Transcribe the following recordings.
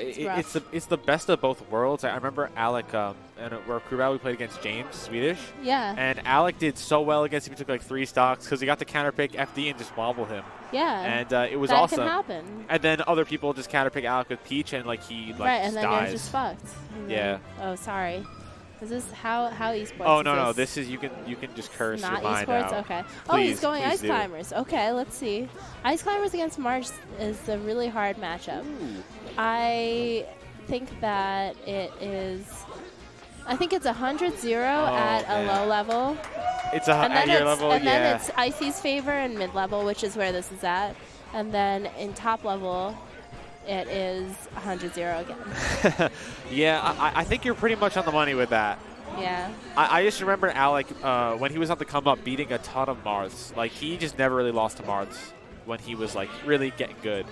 It's the best of both worlds. I remember Alec, and where crew battle we played against James, Swedish. Yeah. And Alec did so well against him. He took like 3 stocks because he got to counterpick FD and just wobble him. Yeah. And it was that awesome. That can happen. And then other people just counterpick Alec with Peach, and like he like right, and then dies. you're just fucked. Yeah. Oh, sorry. Is this how esports? Oh is no, this? this is you can just curse Not your mind esports? out. Okay. Please, oh, he's going please Ice do. Climbers. Okay, let's see. Ice Climbers against March is a really hard matchup. Ooh. I think that it is. I think it's 100-0 at a low level. It's at your level, and then it's Icy's favor and mid level, which is where this is at, and then in top level, it is 100-0 again. Yeah, I think you're pretty much on the money with that. Yeah. I just remember Alec when he was on the come up beating a ton of Marths. Like he just never really lost to Marths when he was like really getting good.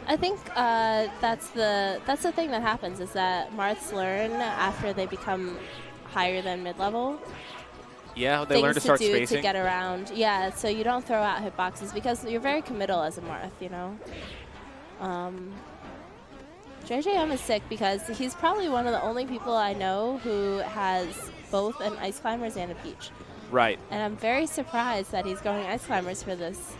I think that's the thing that happens is that Marths learn after they become higher than mid level. Yeah, they learn to start spacing. spacing. To get around. Yeah, so you don't throw out hitboxes because you're very committal as a Marth, you know. JJM is sick because he's probably one of the only people I know who has both an Ice Climbers and a Peach. Right. And I'm very surprised that he's going Ice Climbers for this.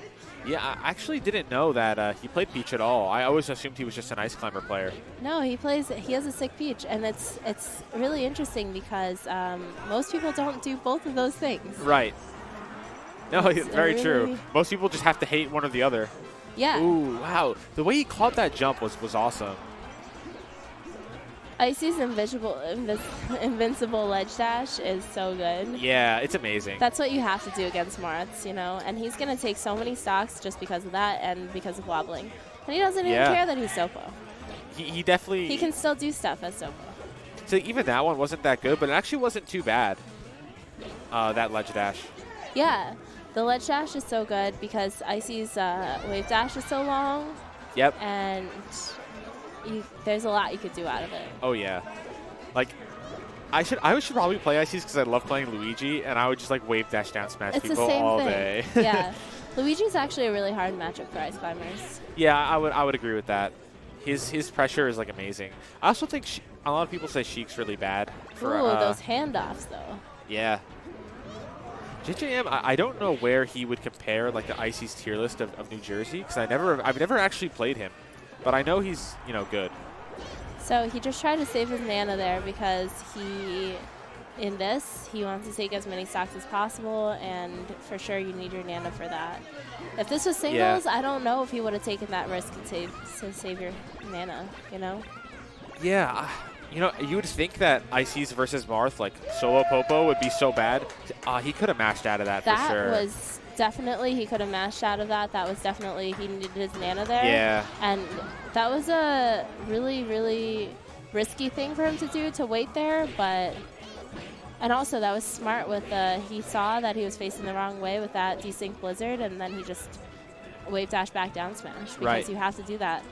Yeah, I actually didn't know that he played Peach at all. I always assumed he was just an Ice Climber player. No, he has a sick Peach, and it's really interesting because most people don't do both of those things. Right. No, it's very really true. Most people just have to hate one or the other. Yeah. Ooh, wow. The way he caught that jump was awesome. Icy's invincible ledge dash is so good. Yeah, it's amazing. That's what you have to do against Marths, you know? And he's going to take so many stocks just because of that and because of wobbling. And he doesn't even care that he's Sopo. He definitely... He can still do stuff as Sopo. So even that one wasn't that good, but it actually wasn't too bad, that ledge dash. Yeah. The ledge dash is so good because Icy's wave dash is so long. Yep. And... there's a lot you could do out of it. Oh yeah, like I should probably play Ices because I love playing Luigi, and I would just like wave dash down smash it's people the same all thing. day. Yeah, Luigi's actually a really hard matchup for Ice Climbers. Yeah, I would agree with that. His pressure is like amazing. I also think a lot of people say Sheik's really bad. For, ooh, those handoffs though. Yeah. JJM, I don't know where he would compare like the Icy's tier list of New Jersey because I've never actually played him. But I know he's, good. So he just tried to save his Nana there because he wants to take as many stocks as possible, and for sure you need your Nana for that. If this was singles, I don't know if he would have taken that risk to save your Nana, you know? Yeah, you would think that Ices versus Marth, like solo Popo, would be so bad. He could have mashed out of that for sure. That was definitely, he could have mashed out of that. That was definitely, he needed his Nana there. Yeah. And that was a really, really risky thing for him to do, to wait there. But, and also that was smart with he saw that he was facing the wrong way with that desync blizzard, and then he just wave dash back down smash because you have to do that.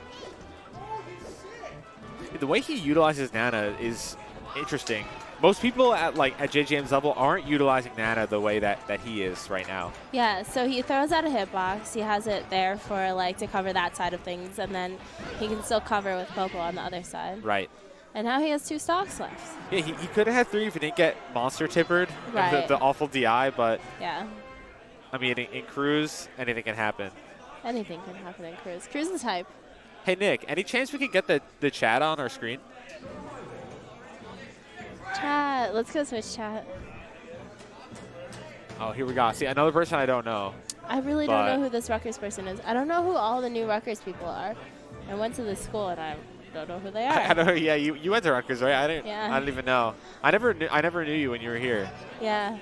The way he utilizes Nana is interesting. Most people at JJM's level aren't utilizing Nana the way that he is right now. Yeah, so he throws out a hitbox. He has it there for to cover that side of things, and then he can still cover with Popo on the other side. Right. And now he has 2 stocks left. Yeah, he could have had 3 if he didn't get monster tippered. Right. And the awful DI, but yeah. I mean, in Cruise, anything can happen. Anything can happen in Cruise. Cruise is hype. Hey Nick, any chance we can get the chat on our screen? Chat. Let's go switch chat. Oh, here we go. See, another person I don't know. I really don't know who this Rutgers person is. I don't know who all the new Rutgers people are. I went to this school and I don't know who they are. I don't know. Yeah, you went to Rutgers, right? I didn't. Yeah. I didn't even know. I never knew you when you were here. Yeah.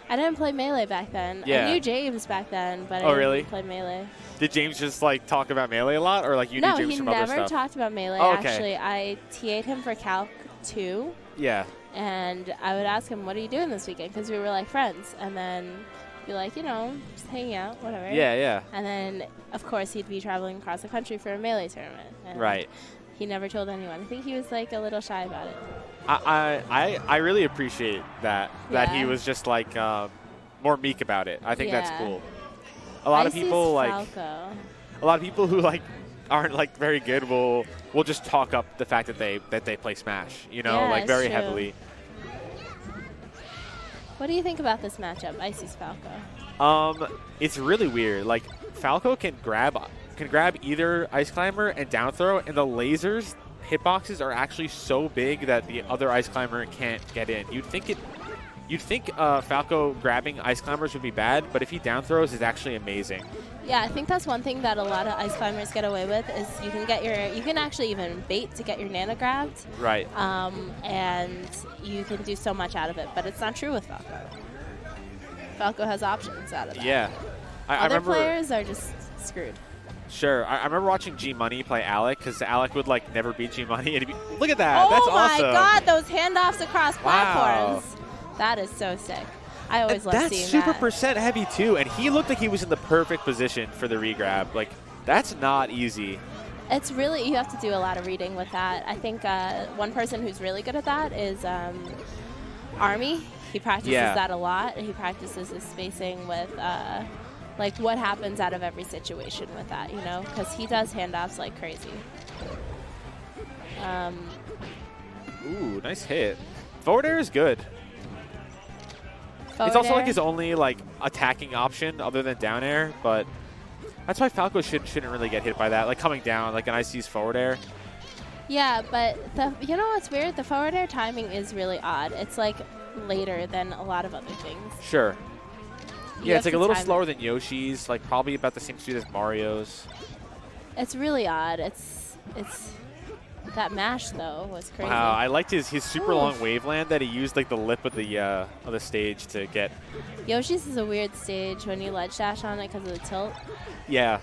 I didn't play Melee back then. Yeah. I knew James back then, but Oh, I really? didn't play Melee. Did James just talk about Melee a lot, or you knew James from other stuff? No, he never talked about Melee. Oh, okay. Actually, I TA'd him for Calc 2. Yeah. And I would ask him, what are you doing this weekend? Because we were friends. And then be like, just hanging out, whatever. Yeah, yeah. And then, of course, he'd be traveling across the country for a Melee tournament. And right. He never told anyone. I think he was a little shy about it. I really appreciate that he was just more meek about it. I think that's cool. A lot of people Falco. a lot of people who aren't like very good will just talk up the fact that they play Smash, you know, Yeah, like very it's true. heavily. What do you think about this matchup, Icy's Falco? It's really weird. Like Falco can grab either Ice Climber and down throw, and the lasers hitboxes are actually so big that the other Ice Climber can't get in. You'd think Falco grabbing Ice Climbers would be bad, but if he down throws, it's actually amazing. Yeah, I think that's one thing that a lot of Ice Climbers get away with is you can actually even bait to get your Nana grabbed. Right. And you can do so much out of it, but it's not true with Falco. Falco has options out of that. Yeah. I Other remember, players are just screwed. Sure. I remember watching G Money play Alec because Alec would like never beat G Money. And look at that. That's awesome. Oh my God, those handoffs across platforms. That is so sick. I always love seeing that. That's super percent heavy too, and he looked like he was in the perfect position for the regrab. Like, that's not easy. It's really, you have to do a lot of reading with that. I think one person who's really good at that is Army. He practices that a lot. He practices his spacing with like what happens out of every situation with that, you know, because he does handoffs like crazy. Ooh, nice hit. Forward air is good. Forward it's also air. like his only like attacking option other than down air, but that's why Falco shouldn't really get hit by that. Like coming down, like an IC's forward air. Yeah, but you know what's weird? The forward air timing is really odd. It's like later than a lot of other things. Sure. You Yeah, it's have like a to little time slower it. than Yoshi's, like probably about the same speed as Mario's. It's really odd. It's that mash though was crazy. Wow, I liked his super Oof. long wave land that he used like the lip of the stage to get. Yoshi's is a weird stage when you ledge dash on it because of the tilt. Yeah.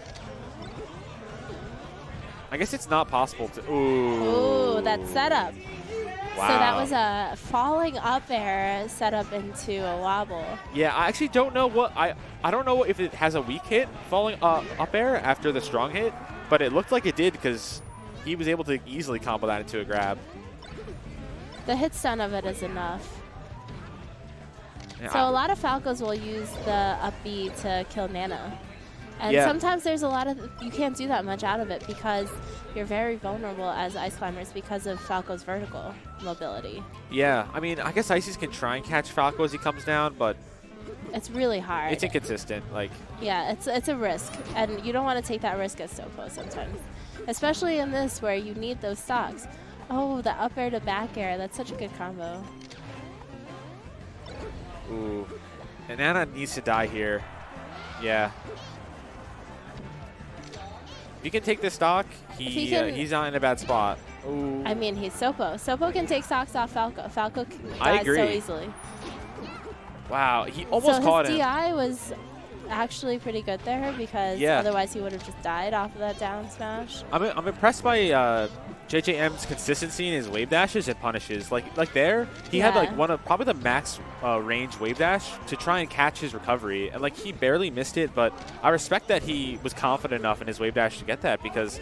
I guess it's not possible to. Ooh, that setup. Wow. So that was a falling up air set up into a wobble. Yeah, I actually don't know what I don't know if it has a weak hit falling up air after the strong hit, but it looked like it did because he was able to easily combo that into a grab. The hit stun of it is enough. Yeah, So a lot of Falcos will use the up B to kill Nana. And Yeah. sometimes there's a lot of, you can't do that much out of it because you're very vulnerable as Ice Climbers because of Falco's vertical mobility. Yeah, I mean, I guess Ices can try and catch Falco as he comes down, but It's really hard. it's inconsistent. Like, Yeah, it's a risk, and you don't want to take that risk as Sopo sometimes, especially in this where you need those stocks. Oh, the up air to back air, that's such a good combo. ooh, and Nana needs to die here. Yeah. If he can take this stock, he's not in a bad spot. Ooh. I mean, he's Sopo. Sopo can take stocks off Falco. Falco I dies agree. so easily. Wow, he almost So caught his him. DI was actually pretty good there because Yeah. otherwise he would have just died off of that down smash. I'm impressed by JJM's consistency in his wave dashes and punishes. Like there, he had like Yeah. one of probably the max range wave dash to try and catch his recovery, and like he barely missed it. But I respect that he was confident enough in his wave dash to get that because,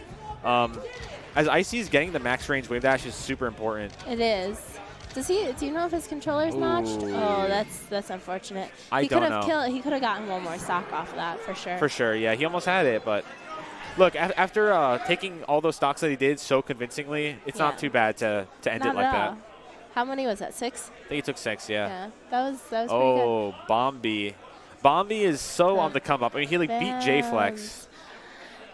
as Icy's getting the max range wave dash is super important. It is. Do you know if his controller's notched? Ooh. Oh, that's unfortunate. I he don't could have know. He could have gotten one more stock off of that for sure. For sure, yeah, he almost had it, but look, after taking all those stocks that he did so convincingly, it's not Yeah. too bad to end Not it like at that. all. How many was that? 6? I think he took 6, yeah. Yeah, that was pretty good. Oh, Bombi. Bombi is so Yeah. on the come up. I mean, he like beat J-Flex.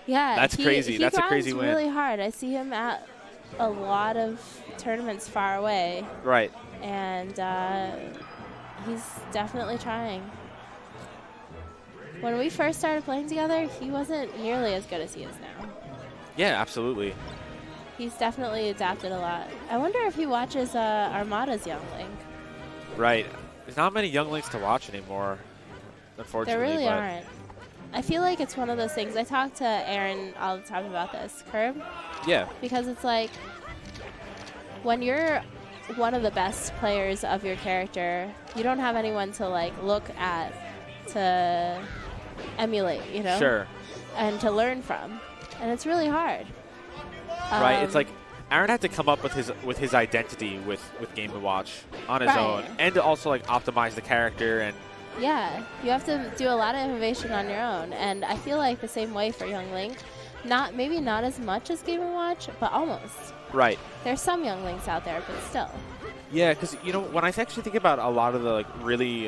Yeah, That's crazy. He That's a crazy grinds win. really hard. I see him at a lot of tournaments far away, Right. and he's definitely trying. When we first started playing together, he wasn't nearly as good as he is now. Yeah, absolutely. He's definitely adapted a lot. I wonder if he watches Armada's Young Link. Right. There's not many young links to watch anymore, There unfortunately. really but aren't. I feel like it's one of those things. I talk to Aaron all the time about this, Curb, Yeah. because it's like when you're one of the best players of your character, you don't have anyone to like look at to emulate, you know? Sure. And to learn from. And it's really hard. Right. It's like Aaron had to come up with his identity with Game & Watch on his Right. own, and to also like optimize the character and Yeah, you have to do a lot of innovation on your own, and I feel like the same way for Young Link. Maybe not as much as Game & Watch, but almost. Right. There's some young Links out there, but still. Yeah, because, you know, when I actually think about a lot of the, like, really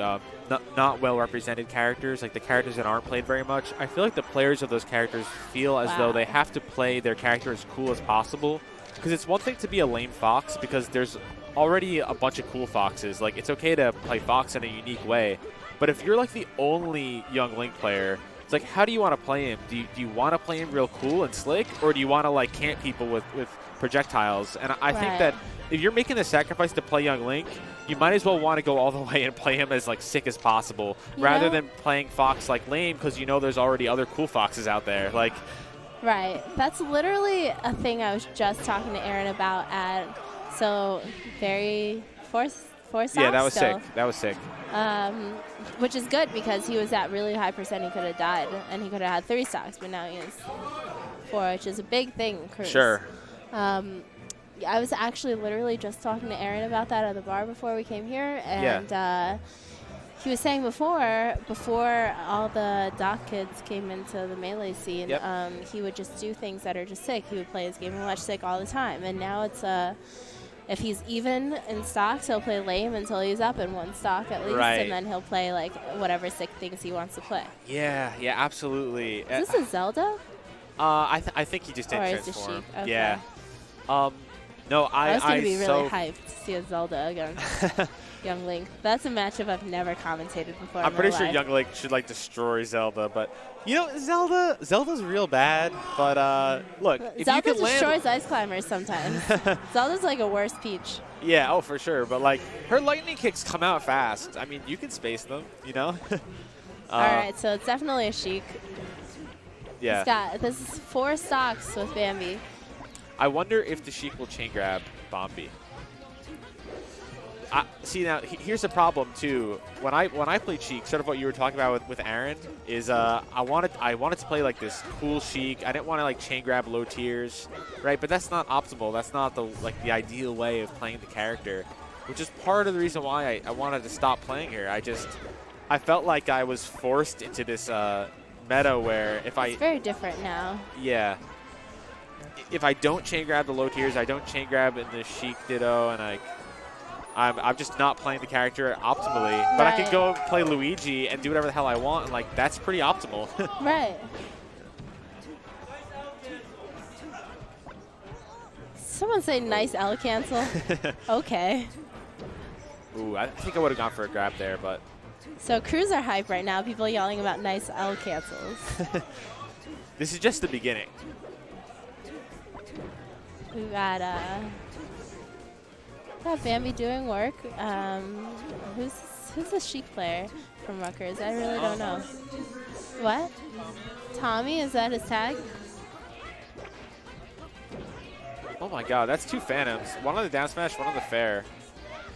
not well-represented characters, like the characters that aren't played very much, I feel like the players of those characters feel as though they have to play their character as cool as possible. Because it's one thing to be a lame Fox, because there's already a bunch of cool Foxes. Like, it's okay to play Fox in a unique way. But if you're, like, the only young Link player, it's like, how do you want to play him? Do you want to play him real cool and slick, or do you want to, like, camp people with projectiles? And I think that if you're making the sacrifice to play young Link, you might as well want to go all the way and play him as, like, sick as possible, rather than playing Fox like lame, because you know there's already other cool Foxes out there. Like, right. That's literally a thing I was just talking to Aaron about very forced. Yeah, that was sick. That was sick. Which is good, because he was at really high percent. He could have died, and he could have had 3 stocks, but now he has 4, which is a big thing. Cruz. Sure. I was actually literally just talking to Aaron about that at the bar before we came here, and he was saying before all the doc kids came into the Melee scene, he would just do things that are just sick. He would play his Game & Watch sick all the time, and now it's if he's even in stocks, he'll play lame until he's up in 1 stock at least, and then he'll play like whatever sick things he wants to play. Yeah, absolutely. Is this a Zelda? I think he just didn't transform. Sheik? Okay. Yeah. No, I was going to be really hyped to see a Zelda against Young Link. That's a matchup I've never commentated before. I'm pretty sure Young Link should, like, destroy Zelda, but you know, Zelda's real bad. But look, if Zelda you can destroys Ice Climbers sometimes. Zelda's like a worse Peach. Yeah, oh, for sure. But, like, her lightning kicks come out fast. I mean, you can space them, you know? All right, so it's definitely a Sheik. Yeah. This is 4 stocks with Bambi. I wonder if the Sheik will chain grab Bombi. See, now, here's the problem, too. When I played Sheik, sort of what you were talking about with Aaron, is I wanted to play, like, this cool Sheik. I didn't want to, like, chain grab low tiers, right? But that's not optimal. That's not the ideal way of playing the character, which is part of the reason why I wanted to stop playing her. I felt like I was forced into this meta where it's very different now. Yeah. If I don't chain grab the low tiers, I don't chain grab in the Sheik Ditto, and I'm just not playing the character optimally. But I can go play Luigi and do whatever the hell I want, and, like, that's pretty optimal. Right. Someone say nice L cancel. Okay. Ooh, I think I would have gone for a grab there, but. So Cruz are hype right now. People yelling about nice L cancels. This is just the beginning. We got Bambi doing work. Who's the Sheik player from Rutgers? I really don't know. What? Tommy? Is that his tag? Oh my God, that's 2 Phantoms. One on the down smash, one on the fair.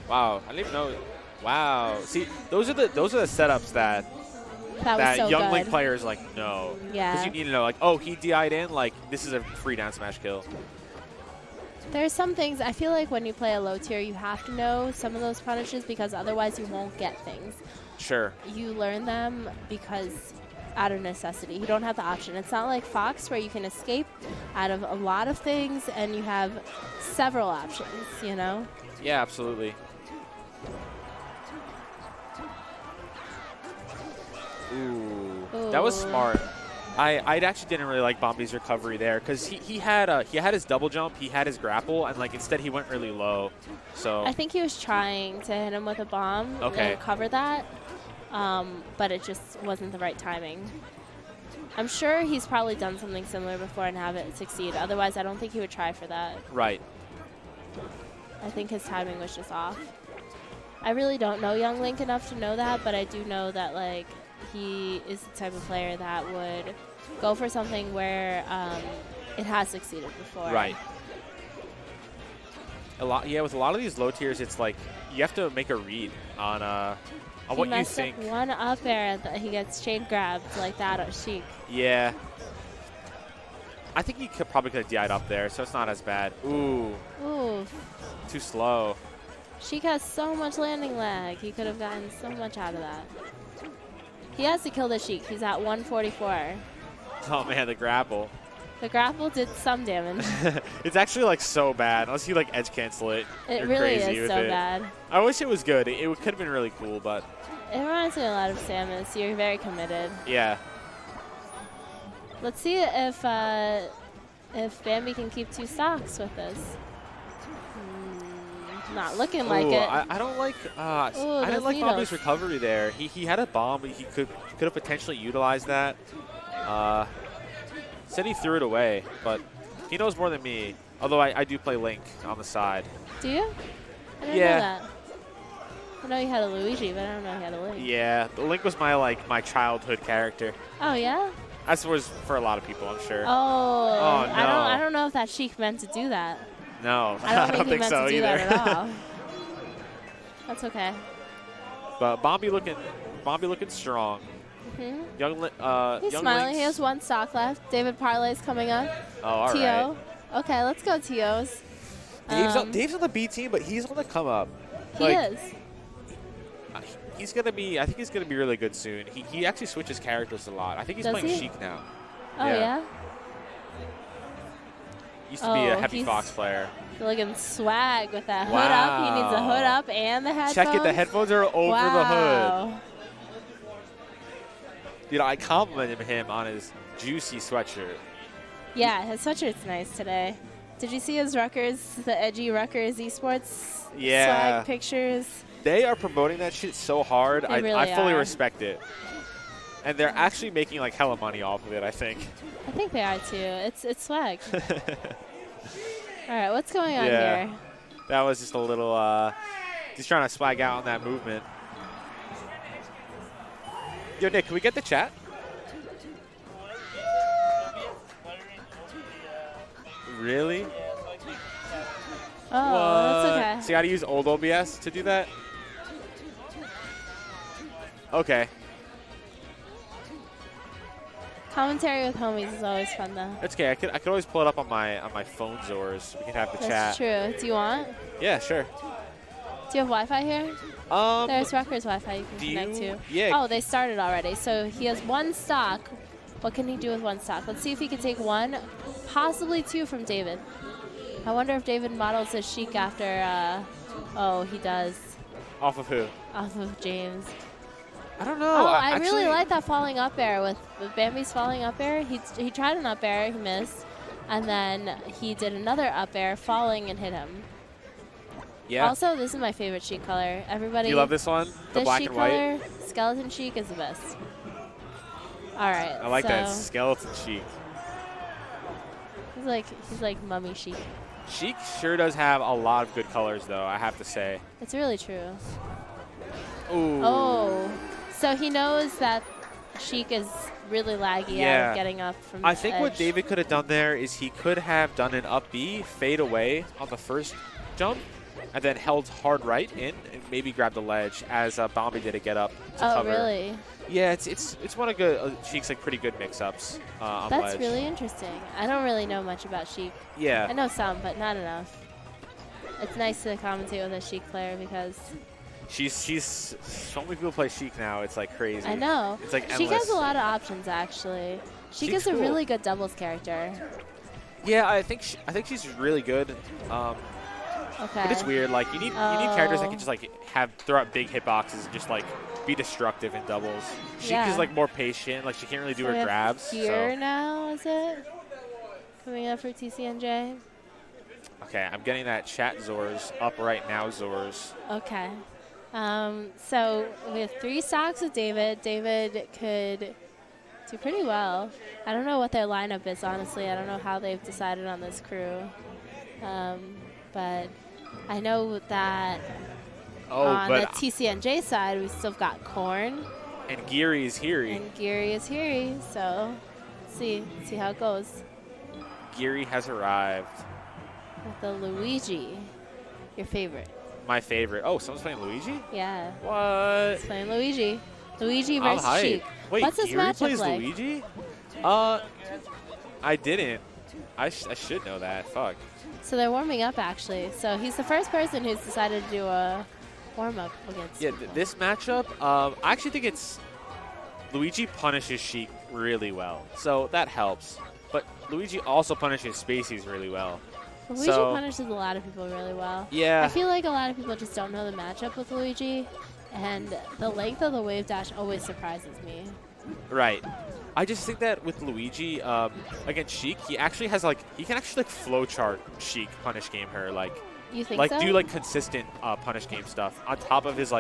Wow, I didn't even know. Wow. See, those are the setups that so young good. Link players know. Yeah. Because you need to know, like, oh, he DI'd in, like, this is a free down smash kill. There's some things, I feel like when you play a low tier, you have to know some of those punishes, because otherwise you won't get things. Sure. You learn them because out of necessity. You don't have the option. It's not like Fox where you can escape out of a lot of things and you have several options, you know? Yeah, absolutely. Ooh. That was smart. I actually didn't really like Bombi's recovery there, because he had his double jump, he had his grapple, and, like, instead he went really low. So I think he was trying to hit him with a bomb and cover that, but it just wasn't the right timing. I'm sure he's probably done something similar before and have it succeed. Otherwise, I don't think he would try for that. Right. I think his timing was just off. I really don't know Young Link enough to know that, but I do know that, like, he is the type of player that would go for something where it has succeeded before. Right. With a lot of these low tiers, it's like you have to make a read on what you think. He messed up one up air that he gets chain grabbed like that at Sheik. Yeah. I think he probably could have DI'd up there, so it's not as bad. Ooh. Ooh. Too slow. Sheik has so much landing lag. He could have gotten so much out of that. He has to kill the Sheik. He's at 144. Oh, man, the grapple. The grapple did some damage. It's actually like so bad. Unless you like edge cancel it. It you're really crazy is with so it. bad. I wish it was good. It could have been really cool, but It reminds me a lot of Samus. You're very committed. yeah. Let's see if Bambi can keep 2 stocks with this. Not looking like it. I don't like. I didn't like Bobby's recovery there. He had a bomb, but he could have potentially utilized that. Said he threw it away, but he knows more than me. Although I do play Link on the side. Do you? I didn't know that. I know you had a Luigi, but I don't know you had a Link. Yeah, the Link was my childhood character. Oh yeah. That was for a lot of people, I'm sure. Oh. No. I don't know if that Sheik meant to do that. No, I don't think so to do either. that at all. That's okay. But Bombi looking strong. Mm-hmm. He's He's smiling. He has 1 stock left. David Parlay's coming up. Oh, all right. T.O. Okay, let's go T.O.'s. Dave's on the B team, but he's on the come up. He is. He's gonna be. I think he's gonna be really good soon. He actually switches characters a lot. I think he's playing Sheik now. Oh yeah. Used to be a heavy Fox player. Looking swag with that hood up. He needs a hood up and the headphones. Check it. The headphones are over the hood. You know, I complimented him on his juicy sweatshirt. Yeah, his sweatshirt's nice today. Did you see his Rutgers, the edgy Rutgers esports swag pictures? They are promoting that shit so hard. I fully respect it. And they're actually making like hella money off of it, I think. I think they are too. It's swag. All right, what's going on here? That was just a little, just trying to swag out on that movement. Yo, Nick, can we get the chat? Really? Oh, that's okay. So you got to use old OBS to do that? Okay. Commentary with homies is always fun, though. It's okay. I could always pull it up on my phone, Zors. We can have the chat. That's true. Do you want? Yeah, sure. Do you have Wi-Fi here? There's Rutgers Wi-Fi you can connect to. Yeah. Oh, they started already. So he has 1 stock. What can he do with 1 stock? Let's see if he can take 1, possibly 2 from David. I wonder if David models his Sheik after. Oh, he does. Off of who? Off of James. I don't know. Oh, I really like that falling up air with Bambi's falling up air. He tried an up air, he missed, and then he did another up air, falling and hit him. Yeah. Also, this is my favorite Sheik color. Everybody. You love this one? The this black Sheik and white? color, skeleton Sheik is the best. All right. I like that skeleton Sheik. He's like mummy Sheik. Sheik sure does have a lot of good colors, though, I have to say. It's really true. Ooh. Oh. So he knows that Sheik is really laggy out of getting up from I think edge. what David could have done there is he could have done an up B, fade away on the first jump, and then held hard right in and maybe grabbed the ledge as Bombi did a get up to cover. Oh, really? Yeah, it's one of good Sheik's like pretty good mix-ups on That's ledge. really interesting. I don't really know much about Sheik. Yeah. I know some, but not enough. It's nice to commentate with a Sheik player because she's so many people play Sheik now. It's like crazy. I know. It's like endless. Sheik has a lot of options actually. Sheik is a really good doubles character. Yeah, I think she's really good. Okay. But it's weird. Like you need characters that can just like throw out big hitboxes and just like be destructive in doubles. Sheik is like more patient. Like she can't really do her grabs. Here now, is it? Coming up for TCNJ. Okay, I'm getting that chat Zors up right now, Zors. Okay. So we have 3 stocks with David. David could do pretty well. I don't know what their lineup is, honestly. I don't know how they've decided on this crew. But I know that on the TCNJ side, we've still got Korn. And Geary is here. And Geary is here. So let's see how it goes. Geary has arrived. With the Luigi, your favorite. My favorite. Oh, someone's playing Luigi? Yeah. What? He's playing Luigi. Luigi versus Sheik. Wait, what's this Geary matchup plays like? Luigi? I didn't. I should know that. Fuck. So they're warming up, actually. So he's the first person who's decided to do a warm-up against this matchup, I actually think Luigi punishes Sheik really well. So that helps. But Luigi also punishes spacies really well. Luigi punishes a lot of people really well. Yeah. I feel like a lot of people just don't know the matchup with Luigi, and the length of the wave dash always surprises me. Right. I just think that with Luigi, against Sheik, he actually has he can actually flowchart Sheik, punish game her, You think so? do consistent punish game stuff on top of his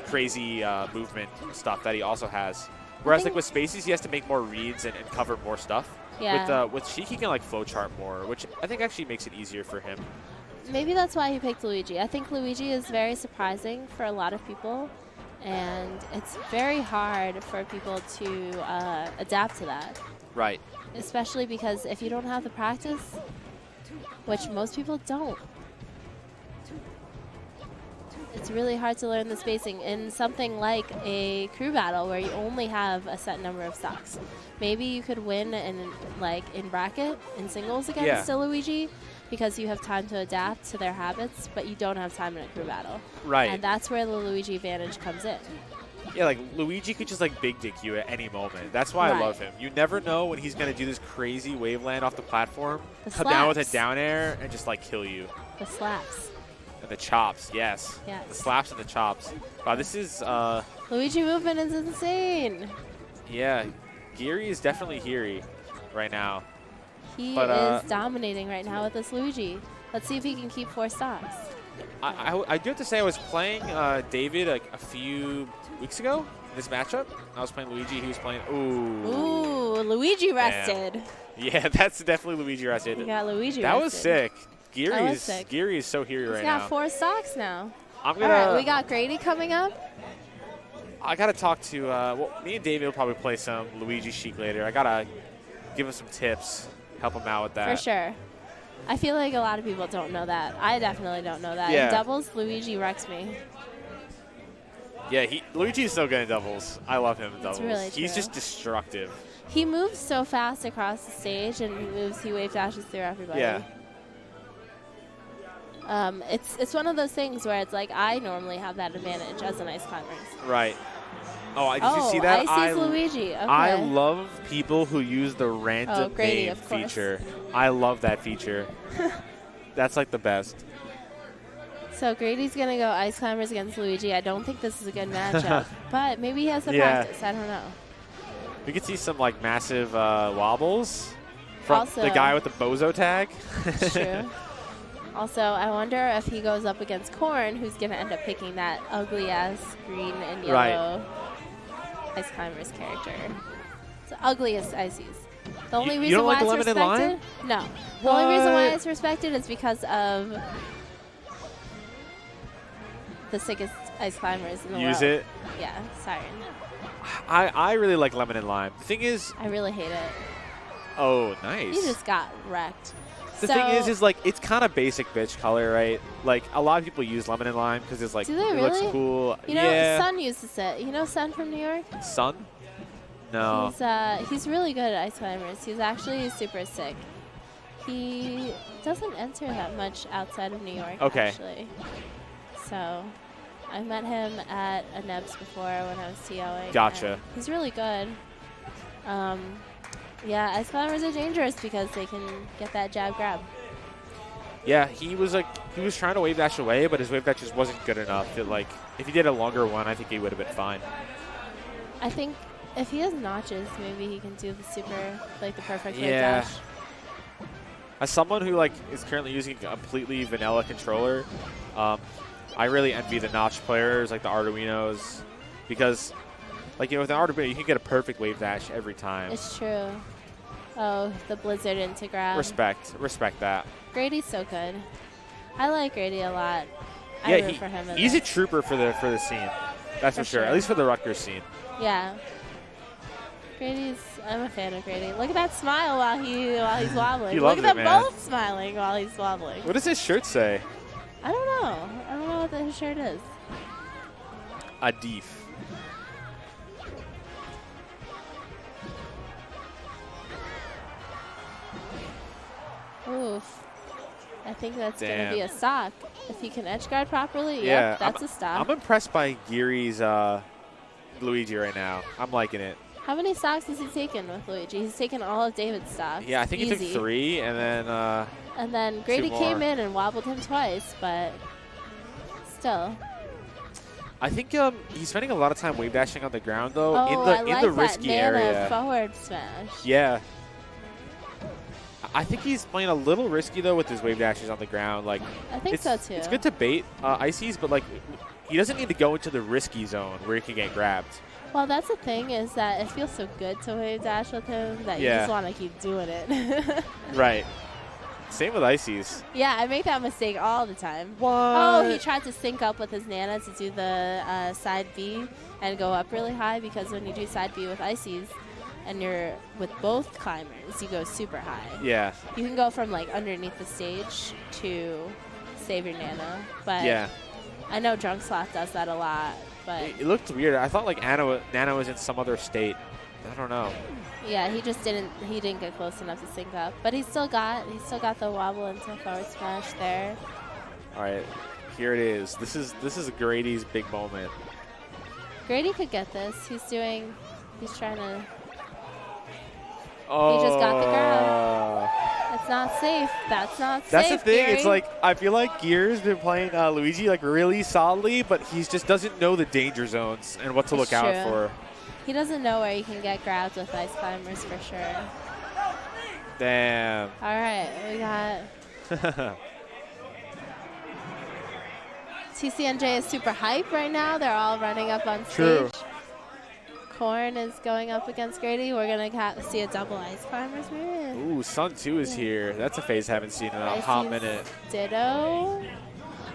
crazy movement stuff that he also has. Whereas with spacies, he has to make more reads and cover more stuff. Yeah. With Sheik, he can flowchart more, which I think actually makes it easier for him. Maybe that's why he picked Luigi. I think Luigi is very surprising for a lot of people, and it's very hard for people to adapt to that. Right. Especially because if you don't have the practice, which most people don't, it's really hard to learn the spacing in something like a crew battle where you only have a set number of stocks. Maybe you could win in bracket, in singles against a Luigi, because you have time to adapt to their habits, but you don't have time in a crew battle. Right. And that's where the Luigi advantage comes in. Yeah, Luigi could just big dick you at any moment. That's why I love him. You never know when he's going to do this crazy wave land off the platform, come down with a down air, and just kill you. The slaps. And the chops, yes. Yes. The slaps and the chops. Wow, this is... Luigi movement is insane. Yeah, Geary is definitely Geary right now. He is dominating right now with this Luigi. Let's see if he can keep 4 stocks. I do have to say I was playing David a few weeks ago in this matchup. I was playing Luigi. He was playing... Ooh, Luigi rested. Damn. Yeah, that's definitely Luigi rested. You got Luigi That rested. was sick. Geary is so Geary right now. He's got 4 stocks now. I'm gonna. All right, we got Grady coming up. I gotta talk to. Me and David will probably play some Luigi Sheik later. I gotta give him some tips, help him out with that. For sure. I feel like a lot of people don't know that. I definitely don't know that. Yeah. In doubles, Luigi wrecks me. Yeah, Luigi's so good in doubles. I love him in doubles. Really He's true. just destructive. He moves so fast across the stage, and he wave dashes through everybody. Yeah. It's one of those things where it's I normally have that advantage as an ice climber. Right. Oh, did you see that? Ice Luigi. Okay. I love people who use the random Grady, name of course. feature. I love that feature. That's the best. So Grady's going to go ice climbers against Luigi. I don't think this is a good matchup, but maybe he has the practice. I don't know. We could see some massive wobbles from Also, the guy with the bozo tag. True. Also, I wonder if he goes up against Korn, who's going to end up picking that ugly-ass green and yellow ice climbers character. It's the ugliest ices. The only reason don't why like it's Lemon and respected? Lime? No. The only reason why it's respected is because of the sickest ice climbers in the world. Use it. Yeah, Siren. I really like Lemon and Lime. The thing is... I really hate it. Oh, nice. You just got wrecked. The thing is it's kind of basic bitch color, right? A lot of people use Lemon and Lime because it's Do they it really? looks cool. You know, Sun uses it. You know Sun from New York? Sun? No. He's really good at ice climbers. He's actually super sick. He doesn't enter that much outside of New York, actually. So I met him at a Nebs before when I was TOing. Gotcha. He's really good. Yeah, ice climbers are dangerous because they can get that jab grab. Yeah, he was trying to wave dash away, but his wave dash just wasn't good enough. If he did a longer one, I think he would have been fine. I think if he has notches, maybe he can do the the perfect wave dash. As someone who is currently using a completely vanilla controller, I really envy the notch players like the Arduinos, because with an Arduino you can get a perfect wave dash every time. It's true. Oh, the Blizzard into grab. Respect that. Grady's so good. I like Grady a lot. Yeah, I root for him. He's a trooper for the scene. That's for sure. At least for the Rutgers scene. Yeah. I'm a fan of Grady. Look at that smile while he's wobbling. Look at them both smiling while he's wobbling. What does his shirt say? I don't know. I don't know what his shirt is. Adif. Oof. I think that's going to be a stock. If he can edge guard properly, yeah, yep, that's a stock. I'm impressed by Geary's Luigi right now. I'm liking it. How many stocks has he taken with Luigi? He's taken all of David's stocks. Yeah, I think Easy. he took 3, and then And then Grady came more. in and wobbled him twice, but still. I think he's spending a lot of time wave dashing on the ground though, Oh, in I the like risky that Nana area. forward smash. Yeah. I think he's playing a little risky though with his wave dashes on the ground. Like, I think so too. It's good to bait ices, but like, he doesn't need to go into the risky zone where he can get grabbed. Well, that's the thing is that it feels so good to wave dash with him that you Yeah. just want to keep doing it. Right. Same with ices. Yeah, I make that mistake all the time. What? Oh, he tried to sync up with his Nana to do the side B and go up really high, because when you do side B with ices and you're with both climbers, you go super high. Yeah. You can go from like underneath the stage to save your Nana, but Yeah. I know Drunk Sloth does that a lot. But It looked weird. I thought like Nana was in some other state. I don't know. yeah, he didn't get close enough to sync up, but he still got the wobble into forward smash there. All right, here it is. This is Grady's big moment. Grady could get this. He's trying to. Oh. He just got the grab. It's not safe. That's not safe. That's the thing. Gary. It's like I feel like Gear's been playing Luigi like really solidly, but he just doesn't know the danger zones and what to look out for. He doesn't know where he can get grabbed with ice climbers for sure. Damn. All right, we got. TCNJ is super hype right now. They're all running up on stage. True. Corn is going up against Grady. We're going to see a double ice climbers maybe. Ooh, Sun 2 is here. That's a phase I haven't seen in a hot minute. Ditto.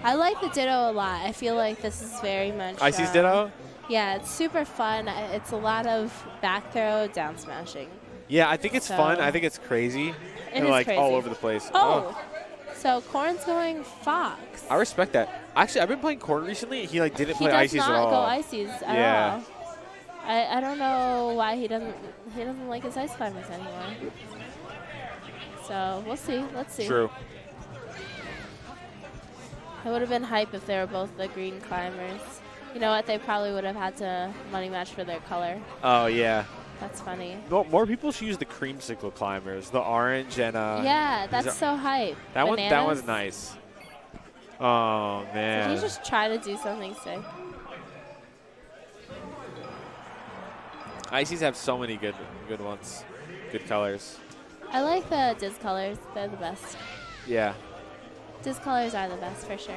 I like the Ditto a lot. I feel like this is very much. Icy's Ditto? Yeah, it's super fun. It's a lot of back throw, down smashing. Yeah, I think it's fun. I think it's crazy. It and is like crazy. all over the place. Oh. So Corn's going Fox. I respect that. Actually, I've been playing Corn recently. He like didn't play ices at all. He does not go ices at all. I don't know why he doesn't like his ice climbers anymore. So we'll see. Let's see. True. It would have been hype if they were both the green climbers. You know what? They probably would have had to money match for their color. Oh yeah. That's funny. More people should use the creamsicle climbers, the orange and yeah, that's so hype. That Bananas. one's nice. Oh man. Did he just try to do something sick? Ices have so many good ones, good colors. I like the Diz colors. They're the best. Yeah. Diz colors are the best for sure.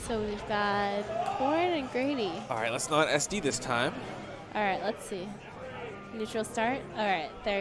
So we've got Corn and Grady. All right, let's not SD this time. All right, let's see. Neutral start. All right, there.